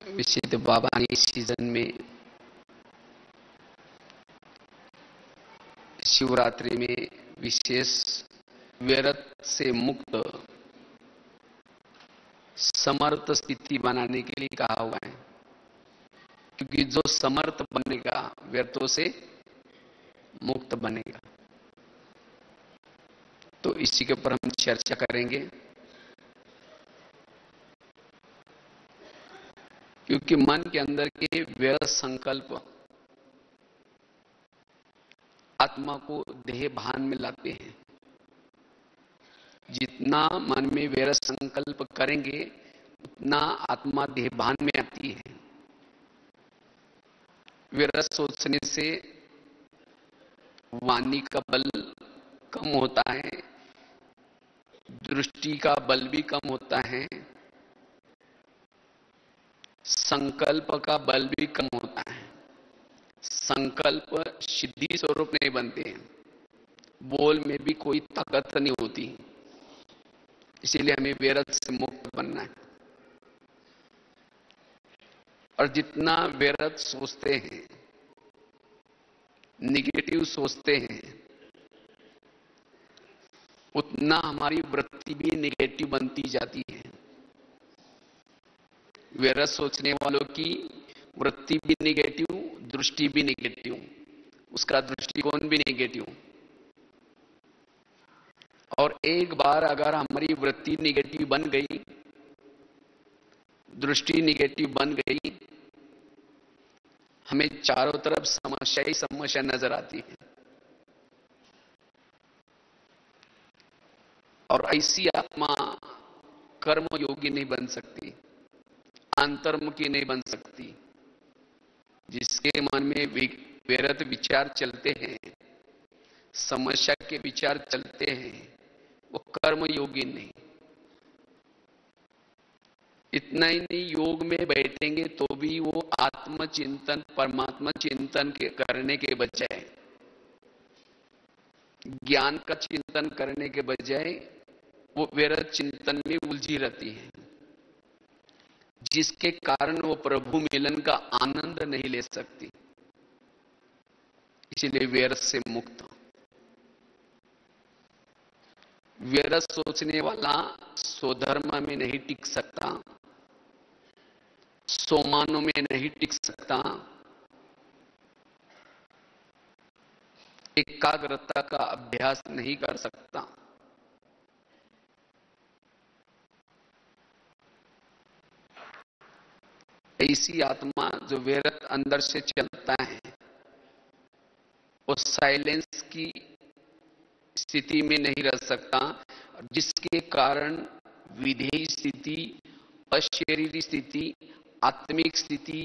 विशुद्ध बाबा ने इस सीजन में शिवरात्रि में विशेष व्यर्थ से मुक्त समर्थ स्थिति बनाने के लिए कहा हुआ है, क्योंकि जो समर्थ बनेगा व्यर्थों से मुक्त बनेगा। तो इसी के ऊपर हम चर्चा करेंगे, क्योंकि मन के अंदर के व्यर्थ संकल्प आत्मा को देह भान में लाते हैं। जितना मन में व्यर्थ संकल्प करेंगे उतना आत्मा देह भान में आती है। व्यर्थ सोचने से वाणी का बल कम होता है, दृष्टि का बल भी कम होता है, संकल्प का बल भी कम होता है। संकल्प सिद्धि स्वरूप नहीं बनते हैं, बोल में भी कोई ताकत नहीं होती। इसीलिए हमें व्यर्थ से मुक्त बनना है। और जितना व्यर्थ सोचते हैं, निगेटिव सोचते हैं, उतना हमारी वृत्ति भी निगेटिव बनती जाती है। व्यर्थ सोचने वालों की वृत्ति भी निगेटिव, दृष्टि भी निगेटिव, उसका दृष्टिकोण भी निगेटिव। और एक बार अगर हमारी वृत्ति निगेटिव बन गई, दृष्टि निगेटिव बन गई, हमें चारों तरफ समस्या ही समस्या नजर आती है। और ऐसी आत्मा कर्म योगी नहीं बन सकती, अंतर्मुखी नहीं बन सकती। जिसके मन में व्यर्थ विचार चलते हैं, समस्या के विचार चलते हैं, वो कर्म योगी नहीं। इतना ही नहीं, योग में बैठेंगे तो भी वो आत्मचिंतन, परमात्मा चिंतन के करने के बजाय, ज्ञान का चिंतन करने के बजाय वो व्यर्थ चिंतन में उलझी रहती है, जिसके कारण वो प्रभु मिलन का आनंद नहीं ले सकती। इसलिए व्यर्थ से मुक्त। व्यर्थ सोचने वाला स्वधर्म में नहीं टिक सकता, सोमानों में नहीं टिक सकता, एकाग्रता का अभ्यास नहीं कर सकता। ऐसी आत्मा जो व्यर्थ अंदर से चलता है, वो साइलेंस की स्थिति में नहीं रह सकता, जिसके कारण विधेय स्थिति, अशरीरी स्थिति, आत्मिक स्थिति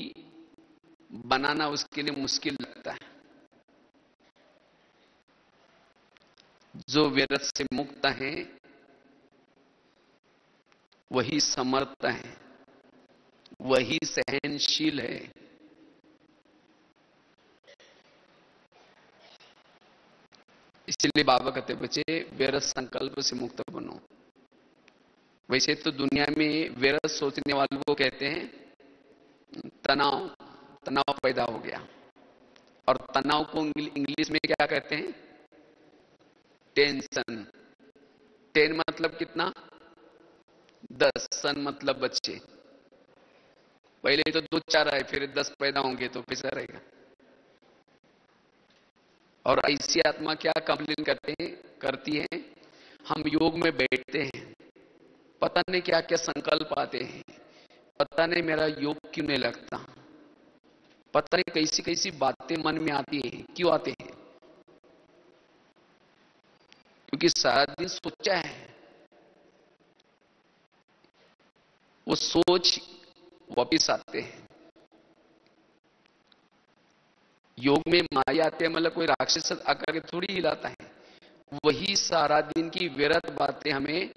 बनाना उसके लिए मुश्किल लगता है। जो व्यर्थ से मुक्त है वही समर्थ है, वही सहनशील है। इसलिए बाबा कहते बच्चे व्यर्थ संकल्प से मुक्त बनो। वैसे तो दुनिया में व्यर्थ सोचने वालों को कहते हैं तनाव, तनाव पैदा हो गया। और तनाव को इंग्लिश में क्या कहते हैं? टेंशन। टेन मतलब कितना? 10, सन मतलब बच्चे। पहले तो 2-4 आए, फिर 10 पैदा होंगे तो कैसा रहेगा? और ऐसी आत्मा क्या कंप्लेन करती है, हम योग में बैठते हैं, पता नहीं क्या क्या संकल्प आते हैं, पता नहीं मेरा योग क्यों नहीं लगता, पता नहीं कैसी कैसी बातें मन में आती हैं। क्यों आते हैं? क्योंकि सारा दिन सोचा है। वो सोच वापिस आते हैं। योग में माया आते हैं, मतलब कोई राक्षस आकर के थोड़ी हिलाता है। वही सारा दिन की व्यर्थ बातें हमें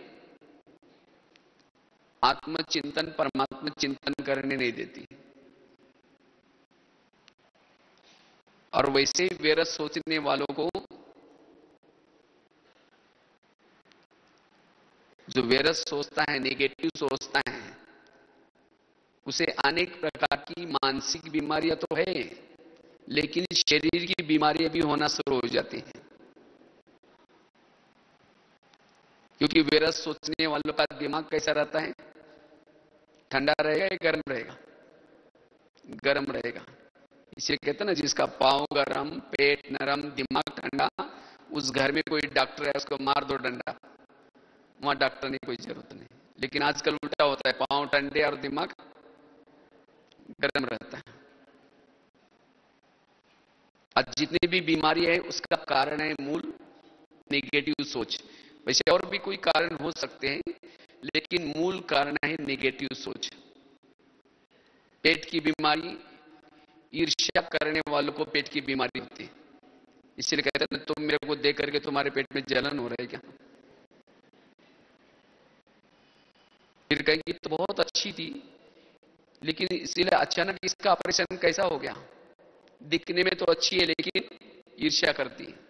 आत्मचिंतन, परमात्मा चिंतन करने नहीं देती। और वैसे ही व्यर्थ सोचने वालों को, जो व्यर्थ सोचता है, नेगेटिव सोचता है, उसे अनेक प्रकार की मानसिक बीमारियां तो है, लेकिन शरीर की बीमारियां भी होना शुरू हो जाती हैं। क्योंकि विरस सोचने वालों का दिमाग कैसा रहता है? ठंडा रहेगा या गर्म रहेगा? गर्म रहेगा। इसे कहते हैं ना, जिसका पांव गरम, पेट नरम, दिमाग ठंडा, उस घर में कोई डॉक्टर है, उसको मार दो डंडा, वहां डॉक्टर की कोई जरूरत नहीं। लेकिन आजकल उल्टा होता है, पांव ठंडे और दिमाग गर्म रहता है। आज जितनी भी बीमारी है उसका कारण है मूल नेगेटिव सोच। वैसे और भी कोई कारण हो सकते हैं, लेकिन मूल कारण है नेगेटिव सोच। पेट की बीमारी, ईर्ष्या करने वालों को पेट की बीमारी होती है। इसलिए कहते हैं तुम मेरे को देख करके तुम्हारे पेट में जलन हो रही है क्या? फिर कहेंगे तो बहुत अच्छी थी, लेकिन इसीलिए अचानक इसका ऑपरेशन कैसा हो गया? दिखने में तो अच्छी है लेकिन ईर्ष्या करती है।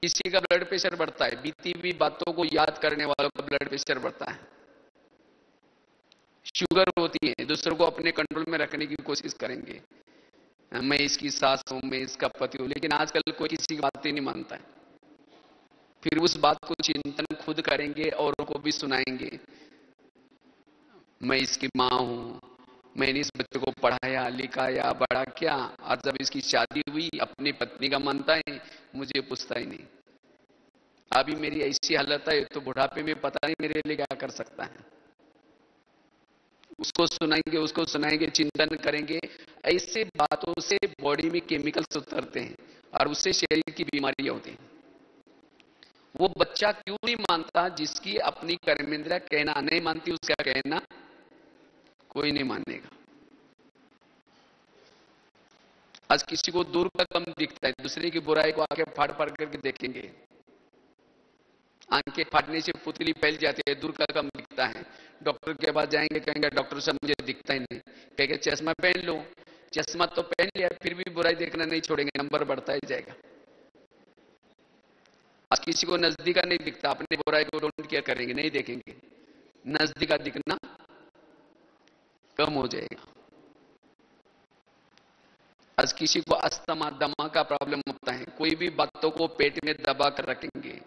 किसी का ब्लड प्रेशर बढ़ता है, बीती हुई बातों को याद करने वालों का ब्लड प्रेशर बढ़ता है। शुगर होती है, दूसरों को अपने कंट्रोल में रखने की कोशिश करेंगे, मैं इसकी सास हूं, मैं इसका पति हूं, लेकिन आजकल कोई किसी की बात ही नहीं मानता है। फिर उस बात को चिंतन खुद करेंगे और उनको भी सुनाएंगे, मैं इसकी मां हूं, मैंने इस बच्चे को पढ़ाया लिखाया बड़ा किया, और जब इसकी शादी हुई अपनी पत्नी का मानता है, मुझे पूछता ही नहीं। अभी मेरी ऐसी हालत है तो बुढ़ापे में पता नहीं मेरे लिए क्या कर सकता है। उसको सुनाएंगे, उसको सुनाएंगे, चिंतन करेंगे। ऐसे बातों से बॉडी में केमिकल्स उतरते हैं और उससे शरीर की बीमारियां होती हैं। वो बच्चा क्यों नहीं मानता? जिसकी अपनी कर्मेंद्रिया कहना नहीं मानती, उसका कहना कोई नहीं मानेगा। आज किसी को दूर का कम दिखता है, दूसरे की बुराई को आके फाड़ फाड़ करके देखेंगे। आंखें फाड़ने से पुतली फैल जाती है, दूर का कम दिखता है। डॉक्टर के पास जाएंगे, कहेंगे डॉक्टर साहब मुझे दिखता ही नहीं। कहेंगे चश्मा पहन लो। चश्मा तो पहन लिया, फिर भी बुराई देखना नहीं छोड़ेंगे, नंबर बढ़ता ही जाएगा। आज किसी को नजदीक का नहीं दिखता, अपनी बुराई को डोंट केयर करेंगे, नहीं देखेंगे, नजदीक का दिखना कम हो जाएगा। आज किसी को अस्थमा दमा का प्रॉब्लम होता है, कोई भी बातों को पेट में दबा कर रखेंगे,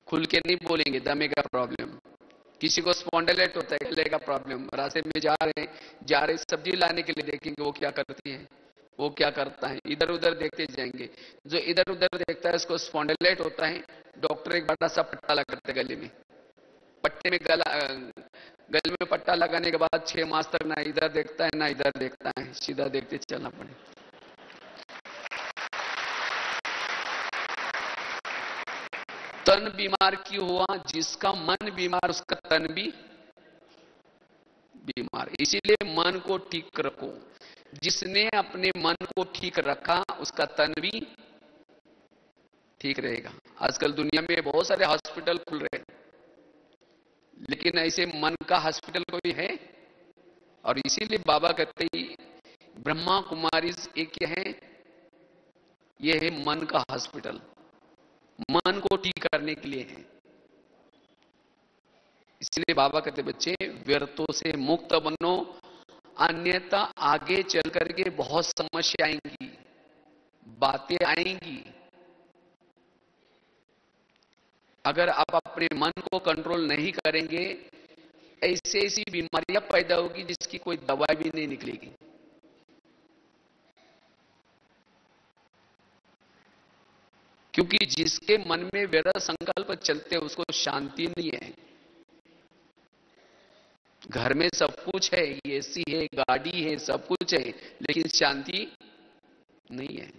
खुल के नहीं बोलेंगे, दमे का प्रॉब्लम। किसी को स्पॉन्डिलाइट होता है, गले का प्रॉब्लम, रास्ते में जा रहे सब्जी लाने के लिए देखेंगे वो क्या करती है, वो क्या करता है, इधर उधर देखते जाएंगे। जो इधर उधर देखता है उसको स्पॉन्डिलाइट होता है। डॉक्टर एक बड़ा सा पट्टा लगाते गले में, पट्टे में गले में पट्टा लगाने के बाद 6 मास तक ना इधर देखता है ना इधर देखता है, सीधा देखते चलना पड़े। तन बीमार क्यों हुआ? जिसका मन बीमार उसका तन भी बीमार। इसीलिए मन को ठीक रखो। जिसने अपने मन को ठीक रखा उसका तन भी ठीक रहेगा। आजकल दुनिया में बहुत सारे हॉस्पिटल खुल रहे हैं, लेकिन ऐसे मन का हॉस्पिटल कोई है? और इसीलिए बाबा कहते ही ब्रह्मा कुमारी एक है, यह है मन का हॉस्पिटल, मन को ठीक करने के लिए है। इसलिए बाबा कहते बच्चे व्यर्थों से मुक्त बनो, अन्यथा आगे चल करके बहुत समस्या आएंगी, बातें आएंगी। अगर आप अपने मन को कंट्रोल नहीं करेंगे, ऐसी ऐसी बीमारियां पैदा होगी जिसकी कोई दवाई भी नहीं निकलेगी। क्योंकि जिसके मन में व्यर्थ संकल्प चलते हैं उसको शांति नहीं है। घर में सब कुछ है, एसी है, गाड़ी है, सब कुछ है, लेकिन शांति नहीं है।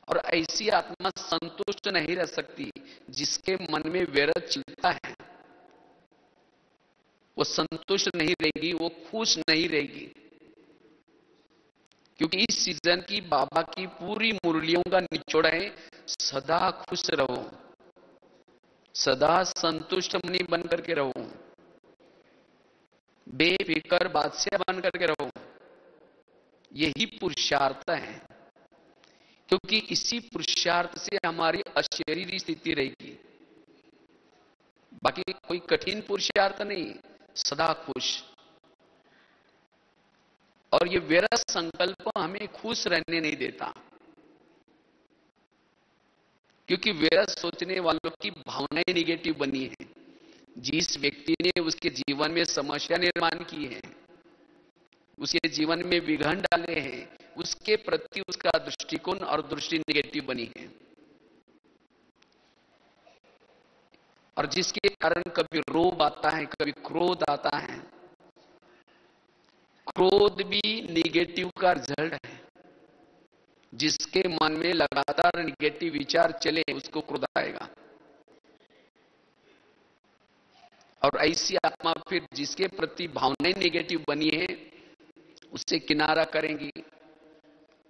और ऐसी आत्मा संतुष्ट नहीं रह सकती जिसके मन में व्यर्थ चलता है। वो संतुष्ट नहीं रहेगी, वो खुश नहीं रहेगी। क्योंकि इस सीजन की बाबा की पूरी मुरलियों का निचोड़ है, सदा खुश रहो, सदा संतुष्ट मनी बन करके रहो, बेफिक्र बादशाह बन करके रहो। यही पुरुषार्थ है, क्योंकि इसी पुरुषार्थ से हमारी अशरीरी स्थिति रहेगी। बाकी कोई कठिन पुरुषार्थ नहीं, सदा खुश। और ये विरत संकल्प हमें खुश रहने नहीं देता, क्योंकि विरत सोचने वालों की भावनाएं निगेटिव बनी है। जिस व्यक्ति ने उसके जीवन में समस्या निर्माण की है, उसके जीवन में विघ्न डाले हैं, उसके प्रति उसका दृष्टिकोण और दृष्टि निगेटिव बनी है। और जिसके कारण कभी रोब आता है, कभी क्रोध आता है। क्रोध भी निगेटिव का रिजल्ट है। जिसके मन में लगातार निगेटिव विचार चले उसको क्रोध आएगा। और ऐसी आत्मा फिर जिसके प्रति भावनाएं निगेटिव बनी है, उससे किनारा करेंगी,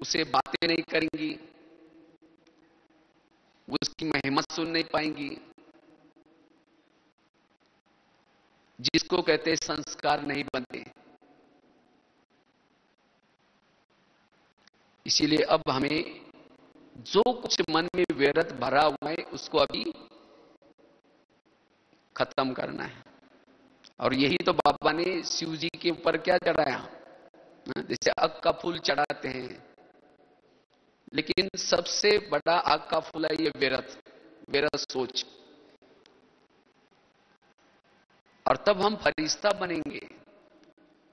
उसे बातें नहीं करेंगी, उसकी महिमा सुन नहीं पाएंगी। जिसको कहते हैं संस्कार नहीं बनते। इसीलिए अब हमें जो कुछ मन में व्यर्थ भरा हुआ है उसको अभी खत्म करना है। और यही तो बाबा ने शिव जी के ऊपर क्या चढ़ाया, जैसे आग का फूल चढ़ाते हैं, लेकिन सबसे बड़ा आग का फूल है ये व्यर्थ सोच। और तब हम फरिश्ता बनेंगे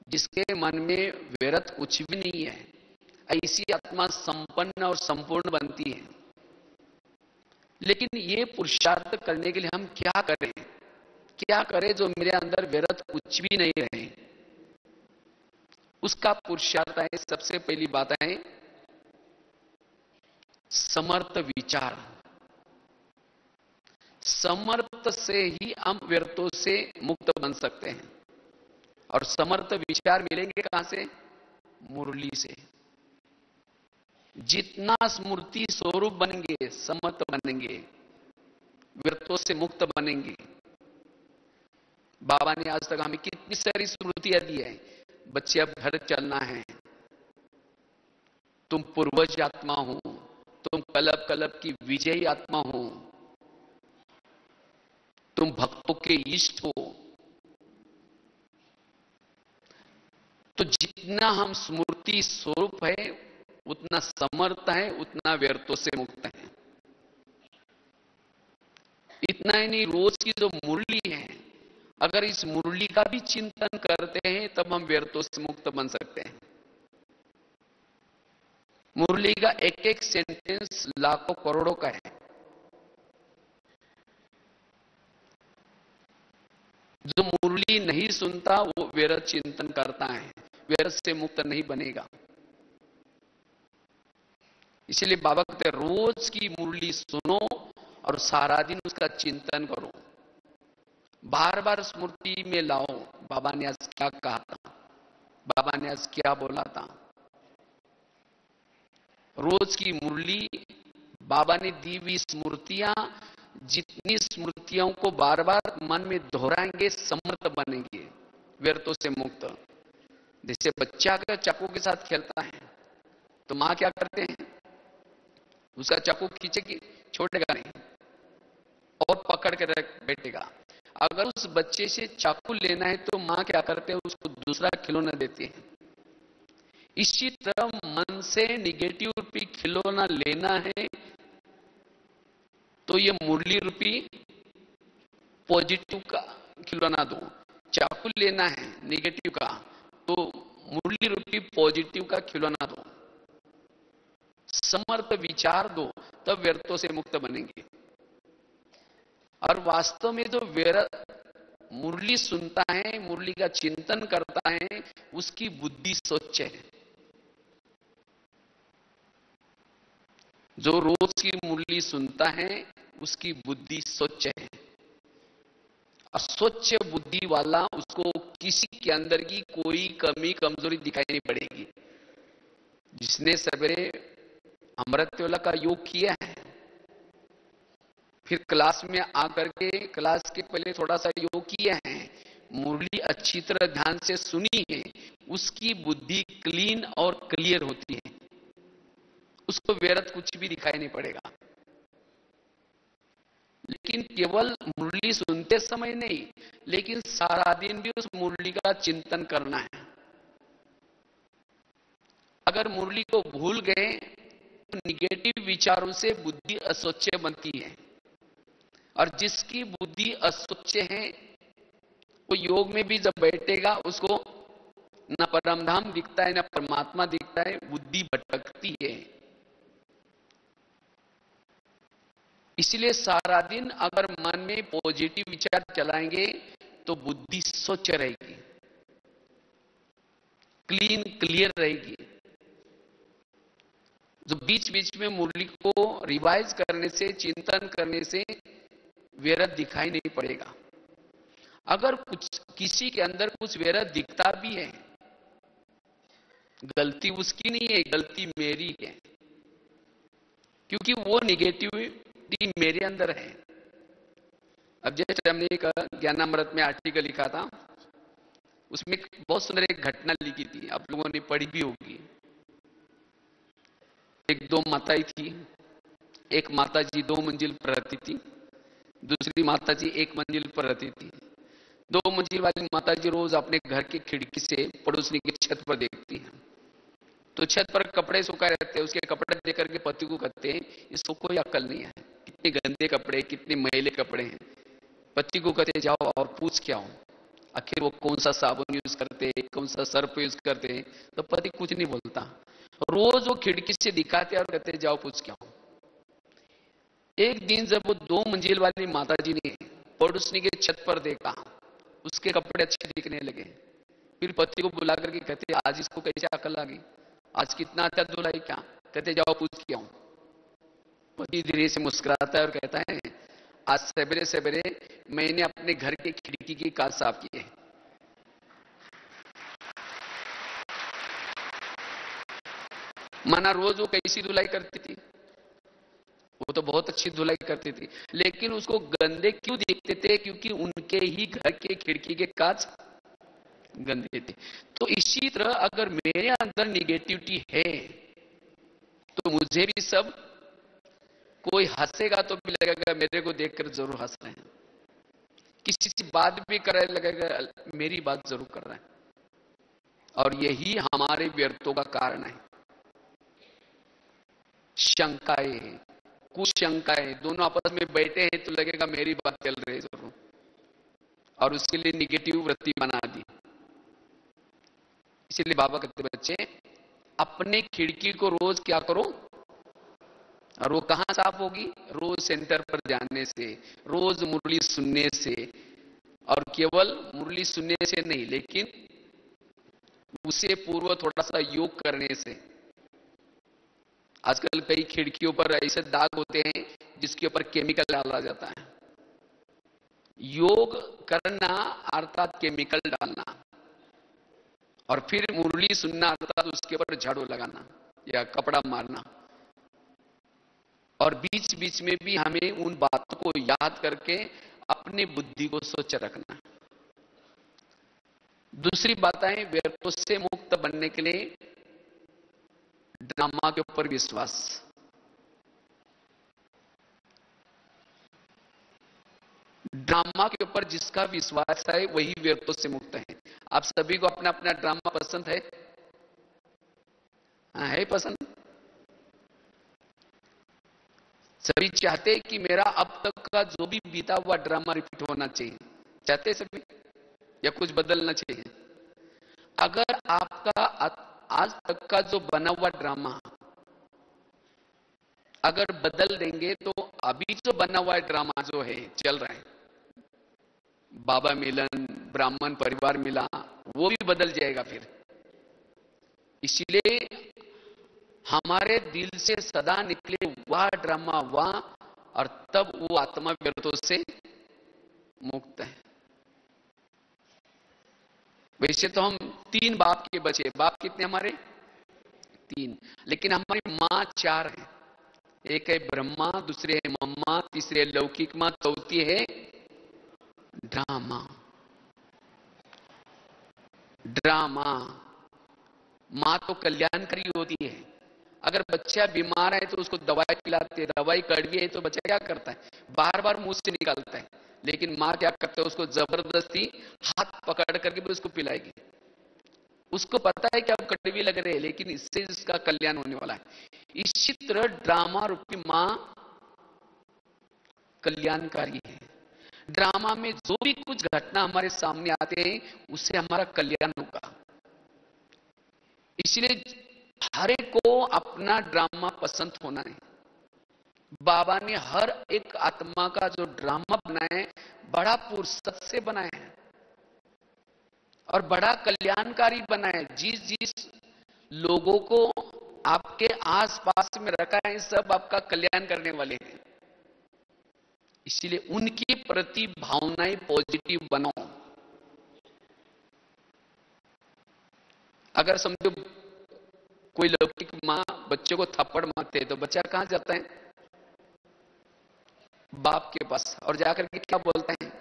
जिसके मन में व्यर्थ कुछ भी नहीं है। ऐसी आत्मा संपन्न और संपूर्ण बनती है। लेकिन ये पुरुषार्थ करने के लिए हम क्या करें, क्या करें जो मेरे अंदर व्यर्थ कुछ भी नहीं रहे। उसका पुरुषार्थ है, सबसे पहली बात है समर्थ विचार। समर्थ से ही हम व्यर्थों से मुक्त बन सकते हैं। और समर्थ विचार मिलेंगे कहां से? मुरली से। जितना स्मृति स्वरूप बनेंगे, समर्थ बनेंगे, व्यर्थों से मुक्त बनेंगे। बाबा ने आज तक हमें कितनी सारी स्मृतियां दी है। बच्चे अब घर चलना है, तुम पूर्वज आत्मा हो, तुम कलब कलब की विजयी आत्मा हो, तुम भक्तों के इष्ट हो। तो जितना हम स्मृति स्वरूप है उतना समर्थ है, उतना व्यर्थों से मुक्त है। इतना ही नहीं, रोज की जो मुरली है, अगर इस मुरली का भी चिंतन करते हैं तब हम व्यर्थों से मुक्त बन सकते हैं। मुरली का एक एक सेंटेंस लाखों करोड़ों का है। जो मुरली नहीं सुनता वो व्यर्थ चिंतन करता है, व्यर्थ से मुक्त नहीं बनेगा। इसलिए बाबा कहते रोज की मुरली सुनो और सारा दिन उसका चिंतन करो, बार बार स्मृति में लाओ। बाबा ने आज क्या कहा था, बाबा ने आज क्या बोला था। रोज की मुरली, बाबा ने दी हुई स्मृतियां, जितनी स्मृतियों को बार बार मन में दोहराएंगे समर्थ बनेंगे, व्यर्थों से मुक्त। जैसे बच्चा अगर चाकू के साथ खेलता है तो मां क्या करते हैं, उसका चाकू खींचेगी, छोड़ेगा नहीं और पकड़ के रख बैठेगा। अगर उस बच्चे से चाकू लेना है तो मां क्या करते हैं, उसको दूसरा खिलौना देती है। इसी तरह मन से निगेटिव रूपी खिलौना लेना है तो ये मुरली रूपी पॉजिटिव का खिलौना दो। चाकू लेना है निगेटिव का तो मुरली रूपी पॉजिटिव का खिलौना दो। समर्थ विचार दो, तब व्यर्थों से मुक्त बनेंगे। और वास्तव में जो मुरली सुनता है, मुरली का चिंतन करता है, उसकी बुद्धि स्वच्छ है। जो रोज की मुरली सुनता है उसकी बुद्धि स्वच्छ है। अस्वच्छ बुद्धि वाला, उसको किसी के अंदर की कोई कमी कमजोरी दिखाई नहीं पड़ेगी। जिसने सवेरे अमृतवेला का योग किया है, फिर क्लास में आकर के क्लास के पहले थोड़ा सा योग किया है, मुरली अच्छी तरह ध्यान से सुनी है, उसकी बुद्धि क्लीन और क्लियर होती है। उसको व्यर्थ कुछ भी दिखाई नहीं पड़ेगा। लेकिन केवल मुरली सुनते समय नहीं, लेकिन सारा दिन भी उस मुरली का चिंतन करना है। अगर मुरली को भूल गए तो निगेटिव विचारों से बुद्धि अस्वच्छ बनती है, और जिसकी बुद्धि अस्वच्छ है वो योग में भी जब बैठेगा उसको न परमधाम दिखता है न परमात्मा दिखता है, बुद्धि भटकती है। इसलिए सारा दिन अगर मन में पॉजिटिव विचार चलाएंगे तो बुद्धि स्वच्छ रहेगी, क्लीन क्लियर रहेगी। जो बीच बीच में मुरली को रिवाइज करने से, चिंतन करने से व्यर्थ दिखाई नहीं पड़ेगा। अगर कुछ किसी के अंदर कुछ व्यर्थ दिखता भी है, गलती उसकी नहीं है, गलती मेरी है, क्योंकि वो निगेटिविटी मेरे अंदर है। अब जैसे हमने एक ज्ञानामृत में आर्टिकल लिखा था, उसमें बहुत सुंदर एक घटना लिखी थी, आप लोगों ने पढ़ी भी होगी। एक दो माताएं थी, एक माता जी 2 मंजिल पर रहती थी, दूसरी माता जी 1 मंजिल पर रहती थी। 2 मंजिल वाली माता जी रोज अपने घर की खिड़की से पड़ोसनी की छत पर देखती हैं, तो छत पर कपड़े सुखाए रहते हैं, उसके कपड़े देख करके पति को कहते हैं इसको कोई अक्ल नहीं है, कितने गंदे कपड़े, कितने मैले कपड़े हैं। पति को कहते जाओ और पूछ के आओ आखिर वो कौन सा साबुन यूज करते, कौन सा सर्फ यूज करते। तो पति कुछ नहीं बोलता, रोज वो खिड़की से दिखाते और कहते जाओ पूछ के आओ। एक दिन जब वो 2 मंजिल वाली माता जी ने पड़ोसनी के छत पर देखा, उसके कपड़े अच्छे दिखने लगे, फिर पति को बुला करके कहते आज इसको कैसे अकल आ गई, आज कितना अच्छा धुलाई क्या। कहते जाओ पूछ के आओ। पति धीरे से मुस्कुराता है और कहता है आज सवेरे सवेरे मैंने अपने घर के खिड़की की कांच साफ की है। माना रोज वो कैसी धुलाई करती थी, वो तो बहुत अच्छी धुलाई करती थी, लेकिन उसको गंदे क्यों दिखते थे, क्योंकि उनके ही घर के खिड़की के कांच गंदे थे। तो इसी तरह अगर मेरे अंदर निगेटिविटी है तो मुझे भी सब कोई हंसेगा तो भी लगेगा मेरे को देखकर जरूर हंस रहे हैं, किसी से बात भी कर रहे लगेगा मेरी बात जरूर कर रहे हैं, और यही हमारे व्यर्थों का कारण है। शंकाएं, कुछ शंकाएं, दोनों आपस में बैठे हैं तो लगेगा मेरी बात चल रही है जरूर, और उसके लिए निगेटिव वृत्ति बना दी। इसलिए बाबा कहते बच्चे अपने खिड़की को रोज क्या करो, और वो कहां साफ होगी, रोज सेंटर पर जाने से, रोज मुरली सुनने से, और केवल मुरली सुनने से नहीं लेकिन उससे पूर्व थोड़ा सा योग करने से। आजकल कई खिड़कियों पर ऐसे दाग होते हैं जिसके ऊपर केमिकल डाला जाता है। योग करना अर्थात केमिकल डालना, और फिर मुरली सुनना अर्थात उसके ऊपर झाड़ू लगाना या कपड़ा मारना, और बीच बीच में भी हमें उन बातों को याद करके अपनी बुद्धि को स्वच्छ रखना। दूसरी बात है व्यर्थों से मुक्त बनने के लिए ड्रामा के ऊपर विश्वास। ड्रामा के ऊपर जिसका विश्वास है वही व्यर्थों से मुक्त है। आप सभी को अपना अपना ड्रामा पसंद है? हाँ, है पसंद। सभी चाहते हैं कि मेरा अब तक का जो भी बीता हुआ ड्रामा रिपीट होना चाहिए, चाहते सभी, या कुछ बदलना चाहिए। अगर आपका आज तक का जो बना हुआ ड्रामा अगर बदल देंगे तो अभी जो बना हुआ ड्रामा जो है चल रहा है, बाबा मिलन, ब्राह्मण परिवार मिला, वो भी बदल जाएगा फिर। इसलिए हमारे दिल से सदा निकले वह ड्रामा वह, और तब वो आत्मा व्यर्थों से मुक्त है। वैसे तो हम 3 बाप के बचे, बाप कितने हमारे? 3, लेकिन हमारी मां 4 है। एक है ब्रह्मा, दूसरे है मम्मा, तीसरे है लौकिक मां, चौथी है ड्रामा। ड्रामा मां तो कल्याणकारी होती है, अगर बच्चा बीमार है तो उसको दवाई पिलाते हैं, दवाई कड़वी है तो बच्चा क्या करता है, बार बार मुंह से निकालता है, लेकिन माँ क्या करता है, उसको जबरदस्ती हाथ पकड़ करके भी उसको पिलाएगी। उसको पता है कि अब कड़वी लग रही है, लेकिन इससे इसका कल्याण होने वाला है। इसी तरह ड्रामा रूपी माँ कल्याणकारी है। ड्रामा में जो भी कुछ घटना हमारे सामने आते हैं उससे हमारा कल्याण होगा। इसलिए हर एक को अपना ड्रामा पसंद होना है। बाबा ने हर एक आत्मा का जो ड्रामा बनाया है बड़ा फुर्सत से बनाया है और बड़ा कल्याणकारी बनाया है। जिस जिस लोगों को आपके आसपास में रखा है सब आपका कल्याण करने वाले हैं। इसलिए उनके प्रति भावनाएं पॉजिटिव बनाओ। अगर समझो कोई लौकिक मां बच्चे को थप्पड़ मारते है तो बच्चा कहां जाता है, बाप के पास, और जाकर के क्या बोलता है,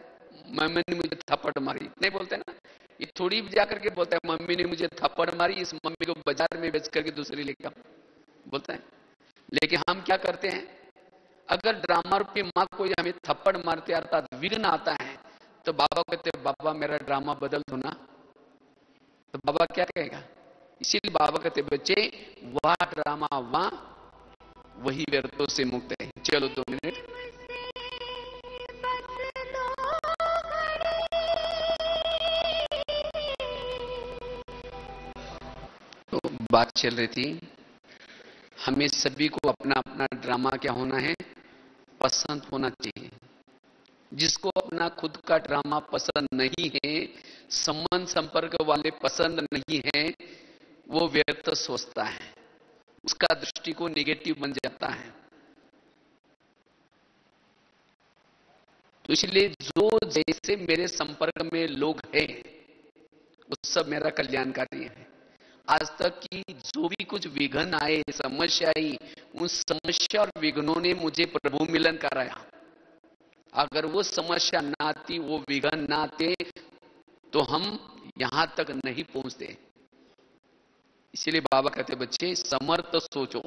मम्मी ने मुझे थप्पड़ मारी, नहीं बोलते ना। ये थोड़ी जाकर के बोलता है मम्मी ने मुझे थप्पड़ मारी, इस मम्मी को बाजार में बेच करके दूसरी लेकर बोलता है। लेकिन हम क्या करते हैं, अगर ड्रामा रूपी माँ कोई हमें थप्पड़ मारते अर्थात विघ्न आता है तो बाबा कहते हैं बाबा मेरा ड्रामा बदल दो ना, तो बाबा क्या कहेगा। इसीलिए बाबा कहते बच्चे वह ड्रामा वहां वही व्यर्थों से मुक्त है। चलो 2 मिनट। तो बात चल रही थी, हमें सभी को अपना अपना ड्रामा क्या होना है, पसंद होना चाहिए। जिसको अपना खुद का ड्रामा पसंद नहीं है, संबंध संपर्क वाले पसंद नहीं है, वो व्यर्थ सोचता है, उसका दृष्टिकोण नेगेटिव बन जाता है। तो इसलिए जो जैसे मेरे संपर्क में लोग हैं वो सब मेरा कल्याणकारी है। आज तक की जो भी कुछ विघ्न आए, समस्या आई, उन समस्या और विघ्नों ने मुझे प्रभु मिलन कराया। अगर वो समस्या ना आती, वो विघ्न ना आते तो हम यहां तक नहीं पहुंचते। इसलिए बाबा कहते बच्चे समर्थ सोचो,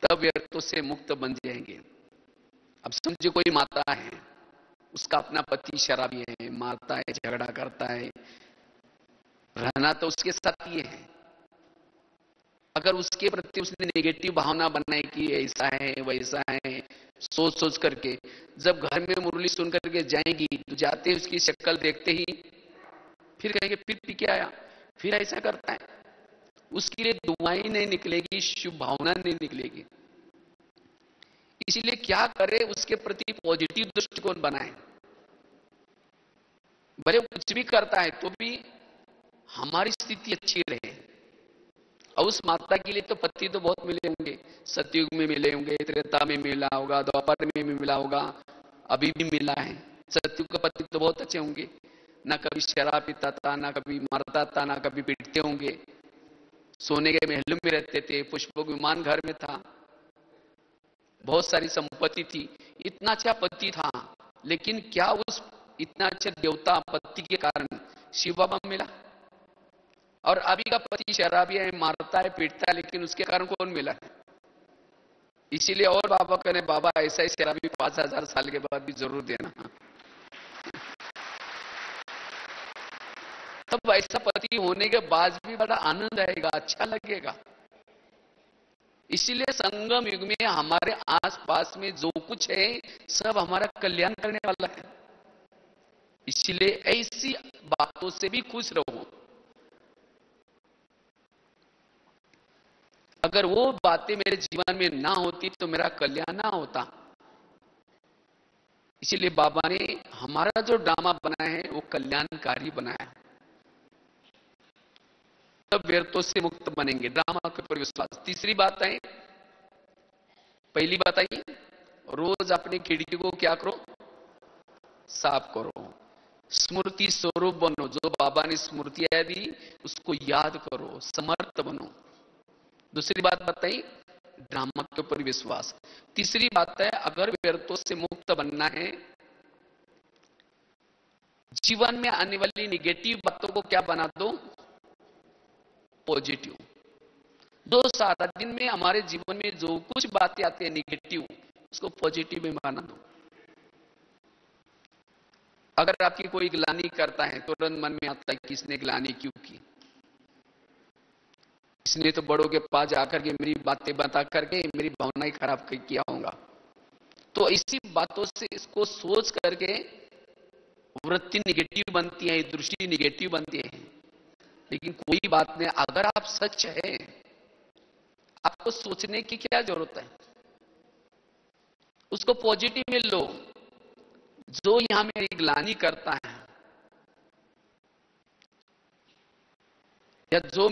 तब व्यर्थों से मुक्त बन जाएंगे। अब समझो कोई माता है, उसका अपना पति शराबी है, मारता है, झगड़ा करता है, रहना तो उसके साथ ही है। अगर उसके प्रति उसने नेगेटिव भावना बनाई कि ऐसा है वैसा है, सोच सोच करके जब घर में मुरली सुन करके जाएंगी तो जाते उसकी शक्ल देखते ही फिर कहेंगे फिर पी के आया, फिर ऐसा करता है, उसके लिए दुआएं नहीं निकलेगी, शुभ भावना नहीं निकलेगी। इसीलिए क्या करे, उसके प्रति पॉजिटिव दृष्टिकोण बनाए। भले कुछ भी करता है तो भी हमारी स्थिति अच्छी रहे। और उस माता के लिए तो पति तो बहुत मिले होंगे, सतयुग में मिले होंगे, त्रेता में मिला होगा, द्वापर में भी मिला होगा, अभी भी मिला है। सतयुग का पति तो बहुत अच्छे होंगे, ना कभी शराब पीता था, ना कभी मारता था, ना कभी पीटते होंगे, सोने के महलों में रहते थे, पुष्पक विमान घर में था, बहुत सारी संपत्ति थी, इतना अच्छा पति था। लेकिन क्या उस इतना अच्छा देवता पति के कारण शिव बाबा मिला? और अभी का पति शराबी है, मारता है, पीटता है, लेकिन उसके कारण कौन मिला है? इसीलिए और बाबा कहने बाबा ऐसा ही शराबी 5000 साल के बाद भी जरूर देना। तब ऐसा पति होने के बाद भी बड़ा आनंद आएगा, अच्छा लगेगा। इसीलिए संगम युग में हमारे आसपास में जो कुछ है सब हमारा कल्याण करने वाला है। इसलिए ऐसी बातों से भी खुश रहो। अगर वो बातें मेरे जीवन में ना होती तो मेरा कल्याण ना होता। इसीलिए बाबा ने हमारा जो ड्रामा बनाया है वो कल्याणकारी बनाया। तब व्यर्थों से मुक्त बनेंगे, ड्रामा के ऊपर विश्वास। तीसरी बात है, पहली बात आई रोज अपनी खिड़की को क्या करो, साफ करो, स्मृति स्वरूप बनो। जो बाबा ने स्मृतियां दी उसको याद करो, समर्थ बनो। दूसरी बात बताई ड्रामा के ऊपर विश्वास। तीसरी बात है अगर व्यर्थों से मुक्त बनना है, जीवन में आने वाली निगेटिव बातों को क्या बना दो, पॉजिटिव। जो सारा दिन में हमारे जीवन में जो कुछ बातें आती है निगेटिव, उसको पॉजिटिव में माना दो। अगर आपकी कोई ग्लानि करता है तो तुरंत मन में आता है किसने ग्लानि क्यों की, इसने तो बड़ों के पास जाकर के मेरी बातें बता करके मेरी भावनाएं खराब किया होगा। तो इसी बातों से इसको सोच करके वृत्ति निगेटिव बनती है, दृष्टि निगेटिव बनती है। लेकिन कोई बात नहीं, अगर आप सच है, आपको सोचने की क्या जरूरत है, उसको पॉजिटिव में लो। जो यहां मेरी ग्लानि करता है या जो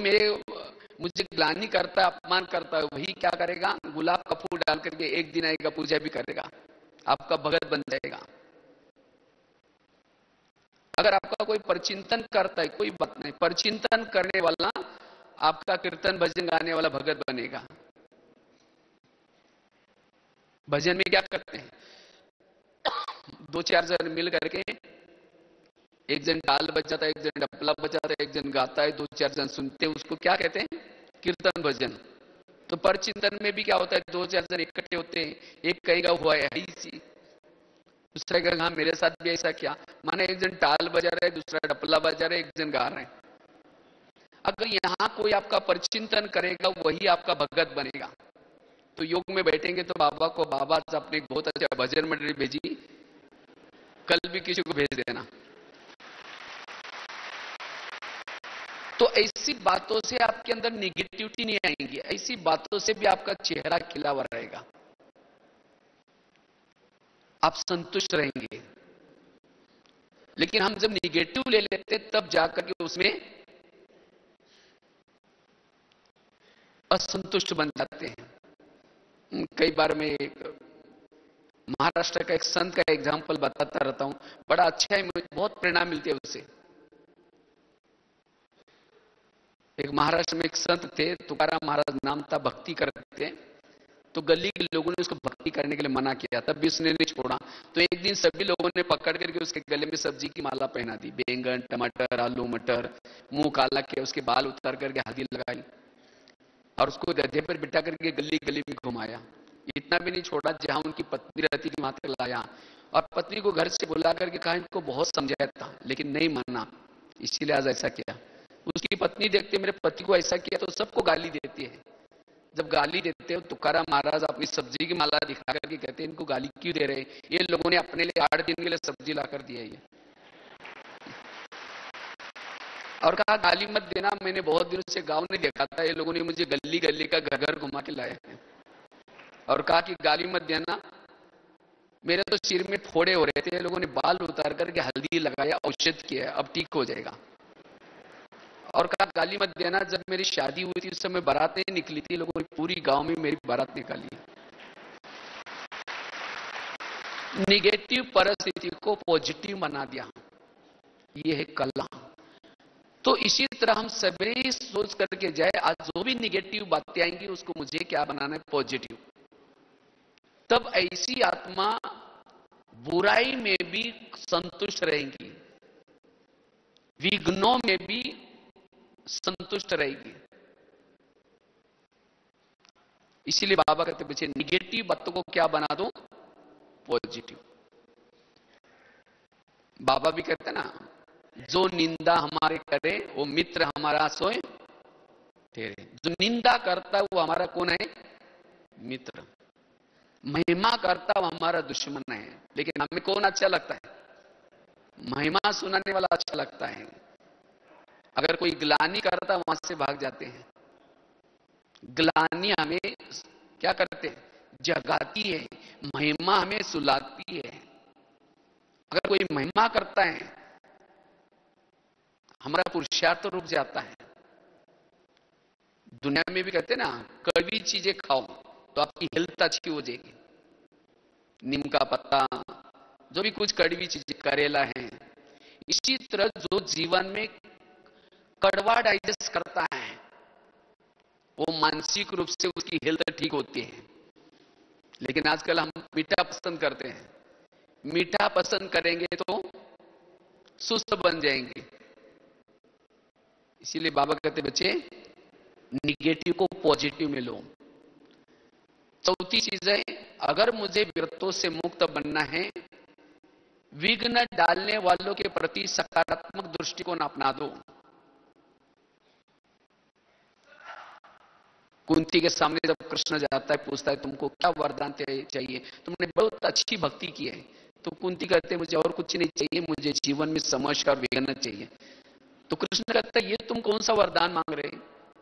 मुझे ग्लानि करता है, अपमान करता है, वही क्या करेगा, गुलाब का फूल डाल करके एक दिन आएगा पूजा भी करेगा, आपका भगत बन जाएगा। अगर आपका कोई परचिंतन करता है, कोई बात नहीं, परचिंतन करने वाला आपका कीर्तन भजन गाने वाला भगत बनेगा। भजन में क्या करते हैं, दो चार जन मिल करके, एक जन ताल बजाता है, एक जन डपला बजाता है, एक जन गाता है, दो चार जन सुनते हैं, उसको क्या कहते हैं, कीर्तन भजन। तो परचिंतन में भी क्या होता है, दो चार जन इकट्ठे होते हैं, एक कहेगा हुआ है ही सी, दूसरा कहेगा हाँ मेरे साथ भी ऐसा क्या, माने एक जन ताल बजा रहा है, दूसरा डपला बजा रहा है, एक जन गा रहे हैं। अगर यहां कोई आपका परचिंतन करेगा वही आपका भगत बनेगा। तो योग में बैठेंगे तो बाबा को, बाबा आपने बहुत अच्छा भजन मंडली भेजी, कल भी किसी को भेज देना। तो ऐसी बातों से आपके अंदर निगेटिविटी नहीं आएंगी, ऐसी बातों से भी आपका चेहरा खिला हुआ रहेगा, आप संतुष्ट रहेंगे। लेकिन हम जब निगेटिव ले लेते तब जाकर के उसमें असंतुष्ट बन जाते हैं। कई बार मैं महाराष्ट्र का एक संत का एग्जाम्पल बताता रहता हूं, बड़ा अच्छा है, मुझे बहुत प्रेरणा मिलती है उससे। एक महाराष्ट्र में एक संत थे, तुकाराम महाराज नाम था, भक्ति करते थे। तो गली के लोगों ने उसको भक्ति करने के लिए मना किया, तब भी उसने नहीं छोड़ा। तो एक दिन सभी लोगों ने पकड़ करके उसके गले में सब्जी की माला पहना दी, बैंगन, टमाटर, आलू, मटर, मुंह काला किया, उसके बाल उतार करके हल्दी लगाई और उसको गधे पर बिठा करके गली गली में घुमाया। इतना भी नहीं छोड़ा, जहां उनकी पत्नी रहती थी वहां तक लाया और पत्नी को घर से बुला करके कहा, इनको बहुत समझाया था लेकिन नहीं माना, इसीलिए आज ऐसा किया। उसकी पत्नी देखते मेरे पति को ऐसा किया तो सबको गाली देती है। जब गाली देते हो, तुकाराम महाराज अपनी सब्जी की माला दिखा करके कहते हैं, इनको गाली क्यों दे रहे, ये लोगों ने अपने लिए 8 दिन के लिए सब्जी लाकर दिया है। और कहा गाली मत देना, मैंने बहुत दिनों से गांव नहीं देखा था, ये लोगों ने मुझे गली गली का घर घर घुमा के लाया है। और कहा कि गाली मत देना, मेरे तो सिर में फोड़े हो रहे थे, ये लोगों ने बाल उतार करके हल्दी लगाया, औषध किया, अब ठीक हो जाएगा। और कहा गाली मत देना, जब मेरी शादी हुई थी उस समय बारातें निकली थी, लोगों ने पूरी गांव में मेरी बारात निकाली। निगेटिव परिस्थिति को पॉजिटिव बना दिया, यह है कला। तो इसी तरह हम सभी सोच करके जाए, आज जो भी निगेटिव बातें आएंगी उसको मुझे क्या बनाना है, पॉजिटिव। तब ऐसी आत्मा बुराई में भी संतुष्ट रहेंगी, विघ्नों में भी संतुष्ट रहेगी। इसीलिए बाबा कहते बच्चे निगेटिव बातों को क्या बना दो, पॉजिटिव। बाबा भी कहते ना, जो निंदा हमारे करे वो मित्र हमारा सोए तेरे। जो निंदा करता है वो हमारा कौन है, मित्र। महिमा करता वो हमारा दुश्मन है। लेकिन हमें कौन अच्छा लगता है, महिमा सुनाने वाला अच्छा लगता है। अगर कोई ग्लानि करता वहां से भाग जाते हैं। ग्लानि हमें क्या करते हैं, जगाती है, महिमा हमें सुलाती है। अगर कोई महिमा करता है हमारा पुरुषार्थ तो रुक जाता है। दुनिया में भी कहते हैं ना, कड़वी चीजें खाओ तो आपकी हेल्थ अच्छी हो जाएगी। नीम का पत्ता, जो भी कुछ कड़वी चीजें, करेला है। इसी तरह जो जीवन में कड़वा डाइजेस्ट करता है वो मानसिक रूप से उसकी हेल्थ ठीक होती है। लेकिन आजकल हम मीठा पसंद करते हैं, मीठा पसंद करेंगे तो सुस्त बन जाएंगे। इसीलिए बाबा कहते बच्चे निगेटिव को पॉजिटिव में लो। चौथी चीज है, अगर मुझे विरतों से मुक्त बनना है, विघ्न डालने वालों के प्रति सकारात्मक दृष्टिकोण अपना दो। कुंती के सामने जब कृष्ण जाता है, पूछता है तुमको क्या वरदान चाहिए, तुमने बहुत अच्छी भक्ति की है। तो कुंती कहते मुझे और कुछ नहीं चाहिए, मुझे जीवन में समझ और विघ्न चाहिए। तो कृष्ण कहता है ये तुम कौन सा वरदान मांग रहे,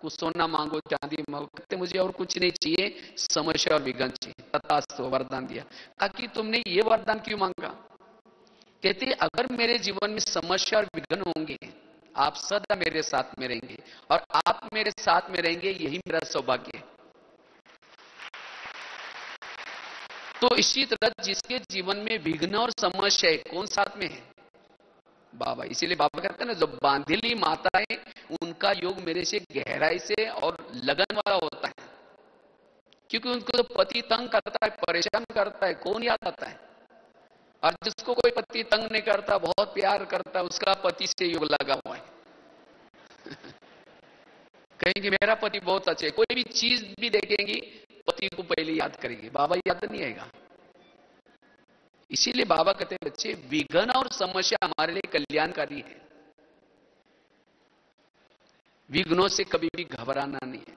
कुछ सोना मांगो, चांदी मांगो। कहते मुझे और कुछ नहीं चाहिए, समस्या और विघ्न चाहिए। तथास्तु वरदान दिया। कहा कि तुमने ये वरदान क्यों मांगा? कहते अगर मेरे जीवन में समस्या और विघ्न होंगे, आप सदा मेरे साथ में रहेंगे, और आप मेरे साथ में रहेंगे, यही मेरा सौभाग्य है। तो इसी तरह जिसके जीवन में विघ्न और समस्या है, कौन साथ में है? बाबा। इसीलिए बाबा कहते हैं ना, जो बांधिली माता है उनका योग मेरे से गहराई से और लगन वाला होता है, क्योंकि उनको तो पति तंग करता है, परेशान करता है, कौन याद आता है? और जिसको कोई पति तंग नहीं करता, बहुत प्यार करता है, उसका पति से योग लगा हुआ है। कहेंगे मेरा पति बहुत अच्छे, कोई भी चीज भी देखेंगी पति को पहले याद करेंगे, बाबा याद नहीं आएगा। इसीलिए बाबा कहते हैं बच्चे, विघ्न और समस्या हमारे लिए कल्याणकारी है। विघ्नों से कभी भी घबराना नहीं है।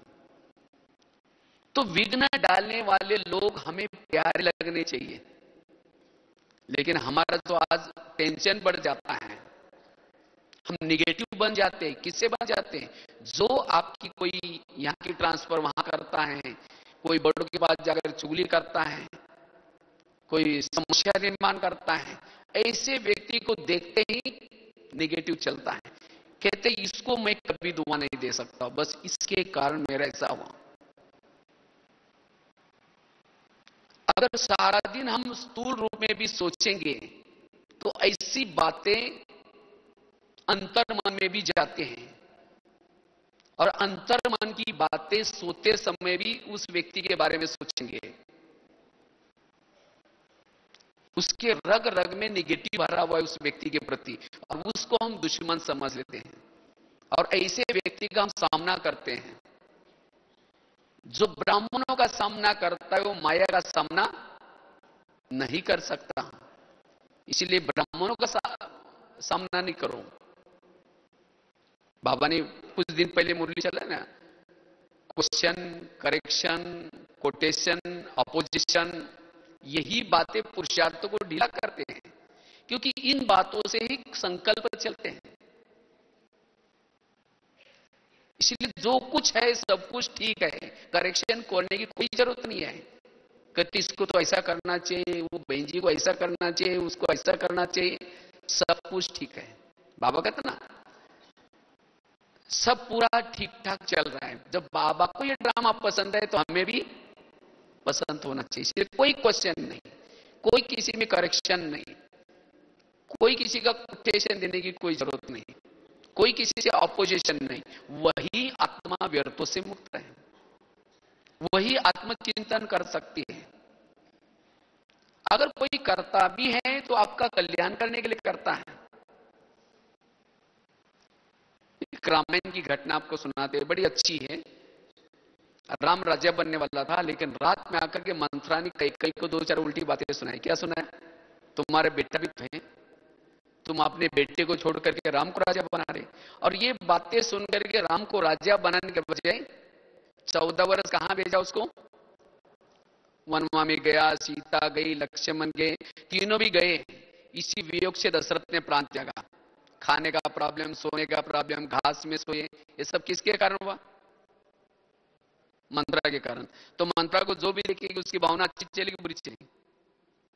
तो विघ्न डालने वाले लोग हमें प्यारे लगने चाहिए, लेकिन हमारा तो आज टेंशन बढ़ जाता है, हम निगेटिव बन जाते हैं। किससे बन जाते हैं? जो आपकी कोई यहां की ट्रांसफर वहां करता है, कोई बड़ों के पास जाकर चुगली करता है, कोई समस्या निर्माण करता है, ऐसे व्यक्ति को देखते ही निगेटिव चलता है। कहते इसको मैं कभी दुआ नहीं दे सकता, बस इसके कारण मेरा ऐसा हुआ। अगर सारा दिन हम स्थूल रूप में भी सोचेंगे तो ऐसी बातें अंतर मन में भी जाते हैं, और अंतर मन की बातें सोते समय भी उस व्यक्ति के बारे में सोचेंगे, उसके रग रग में निगेटिव भरा हुआ है उस व्यक्ति के प्रति, और उसको हम दुश्मन समझ लेते हैं, और ऐसे व्यक्ति का हम सामना करते हैं। जो ब्राह्मणों का सामना करता है वो माया का सामना नहीं कर सकता। इसलिए ब्राह्मणों का सामना नहीं करो। बाबा ने कुछ दिन पहले मुरली चला ना, क्वेश्चन, करेक्शन, कोटेशन, अपोजिशन, यही बातें पुरुषार्थों को ढीला करते हैं, क्योंकि इन बातों से ही संकल्प चलते हैं। इसलिए जो कुछ है सब कुछ ठीक है, करेक्शन करने की कोई जरूरत नहीं है। कहते इसको तो ऐसा करना चाहिए, वो बहन जी को ऐसा करना चाहिए, उसको ऐसा करना चाहिए, सब कुछ ठीक है। बाबा कहते ना सब पूरा ठीक ठाक चल रहा है। जब बाबा को ये ड्रामा पसंद है तो हमें भी पसंद होना चाहिए। इसलिए कोई क्वेश्चन नहीं, कोई किसी में करेक्शन नहीं, कोई किसी का कोटेशन देने की कोई जरूरत नहीं, कोई किसी से ऑपोजिशन नहीं। वही आत्मा व्यर्थों से मुक्त है, वही आत्मचिंतन कर सकती है। अगर कोई करता भी है तो आपका कल्याण करने के लिए करता है। एक रामायण की घटना आपको सुनाते हैं, बड़ी अच्छी है। राम राजा बनने वाला था, लेकिन रात में आकर के मंथरा ने कई को दो चार उल्टी बातें सुनाई। क्या सुनाया? तुम्हारे बेटा भी थे, तुम अपने बेटे को छोड़ करके राम को राजा बना रहे। और ये बातें सुन करके राम को राजा बनाने के बजाय 14 वर्ष कहां भेजा उसको? वनवा में गया, सीता गई, लक्ष्मण गए, तीनों भी गए। इसी वियोग से दशरथ ने प्राण त्यागा। खाने का प्रॉब्लम, सोने का प्रॉब्लम, घास में सोए, ये सब किसके कारण हुआ? मंत्रा के कारण। तो मंत्रा को जो भी देखेगी उसकी भावना अच्छी चलेगी, बुरी चलेगी?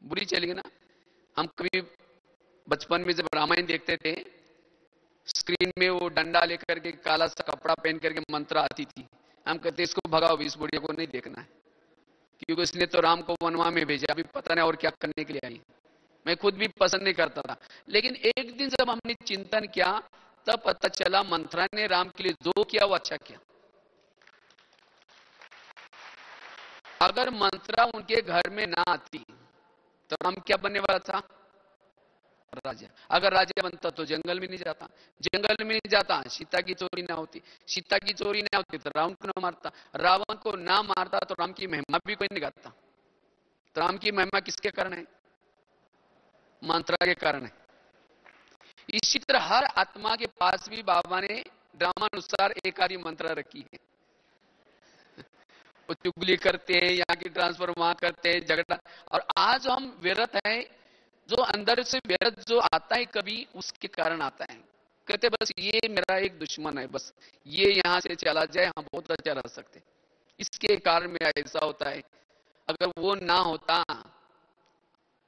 बुरी चलेगी ना। हम कभी बचपन में जब रामायण देखते थे, स्क्रीन में वो डंडा लेकर के काला सा कपड़ा पहन करके मंत्रा आती थी, हम कहते इसको भगाओ, इस बुढ़िया को नहीं देखना है, क्योंकि उसने तो राम को वनवा में भेजा, अभी पता नहीं और क्या करने के लिए आई। मैं खुद भी पसंद नहीं करता था, लेकिन एक दिन जब हमने चिंतन किया तब पता चला मंत्रा ने राम के लिए जो किया वो अच्छा किया। अगर मंत्रा उनके घर में ना आती तो राम क्या बनने वाला था? राजा। अगर राजा बनता तो जंगल में नहीं जाता, जंगल में नहीं जाता सीता की चोरी ना होती, सीता की चोरी ना होती तो रावण को ना मारता, रावण को ना मारता तो राम की महिमा भी कोई नहीं गाता। तो राम की महिमा किसके कारण है? मंत्र के कारण है। इसी तरह हर आत्मा के पास भी बाबा ने ड्रामानुसार एक आदि मंत्र रखी है। वो चुगली करते हैं, यहाँ की ट्रांसफर वहां करते हैं, झगड़ा। और आज हम व्यर्थ हैं, जो अंदर से व्यर्थ जो आता है कभी उसके कारण आता है। कहते बस ये मेरा एक दुश्मन है, बस ये यहां से चला जाए, हम बहुत अच्छा रह सकते, इसके कारण में ऐसा होता है। अगर वो ना होता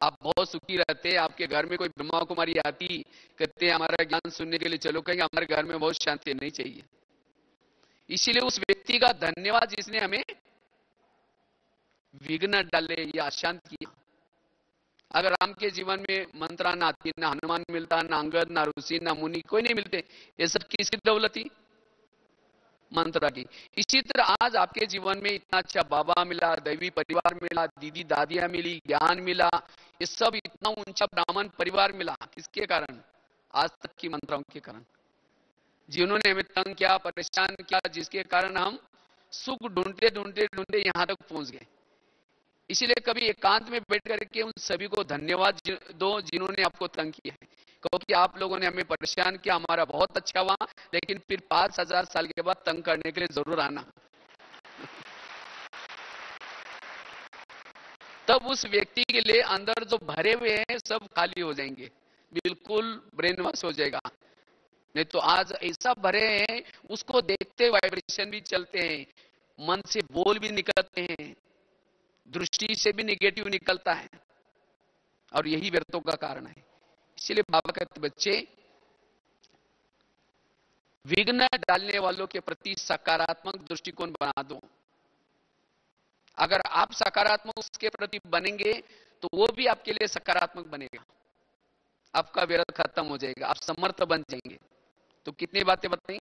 आप बहुत सुखी रहते। आपके घर में कोई ब्रह्मा कुमारी आती, कहते हमारा ज्ञान सुनने के लिए चलो, कहेंगे हमारे घर में बहुत शांति नहीं चाहिए। इसीलिए उस व्यक्ति का धन्यवाद जिसने हमें विघ्न डाले या अशांत किया। अगर राम के जीवन में मंत्रा ना आती, ना हनुमान मिलता, ना अंगद, ना ऋषि, ना मुनि, कोई नहीं मिलते। ये सब किसकी दौलत थी? मंत्रा की। इसी तरह आज आपके जीवन में इतना अच्छा बाबा मिला, दैवी परिवार मिला, दीदी दादियां मिली, ज्ञान मिला, ये सब इतना ऊंचा ब्राह्मण परिवार मिला, किसके कारण? आज तक की मंत्राओं के कारण, जिन्होंने हमें तंग किया, परेशान किया, जिसके कारण हम सुख ढूंढते ढूंढते ढूंढते यहां तक पहुंच गए। इसीलिए कभी एकांत में बैठ करके उन सभी को धन्यवाद दो जिन्होंने आपको तंग किया है। कहो कि आप लोगों ने हमें परेशान किया, हमारा बहुत अच्छा हुआ, लेकिन फिर 5000 साल के बाद तंग करने के लिए जरूर आना। तब उस व्यक्ति के लिए अंदर जो भरे हुए हैं सब खाली हो जाएंगे, बिल्कुल ब्रेन वॉश हो जाएगा। नहीं तो आज ऐसा भरे हैं, उसको देखते वाइब्रेशन भी चलते हैं, मन से बोल भी निकलते हैं, दृष्टि से भी निगेटिव निकलता है, और यही व्यर्थों का कारण है। इसलिए बाबा कहते बच्चे, विघ्न डालने वालों के प्रति सकारात्मक दृष्टिकोण बना दो। अगर आप सकारात्मक उसके प्रति बनेंगे तो वो भी आपके लिए सकारात्मक बनेगा, आपका विरोध खत्म हो जाएगा, आप समर्थ बन जाएंगे। तो कितनी बातें बताई?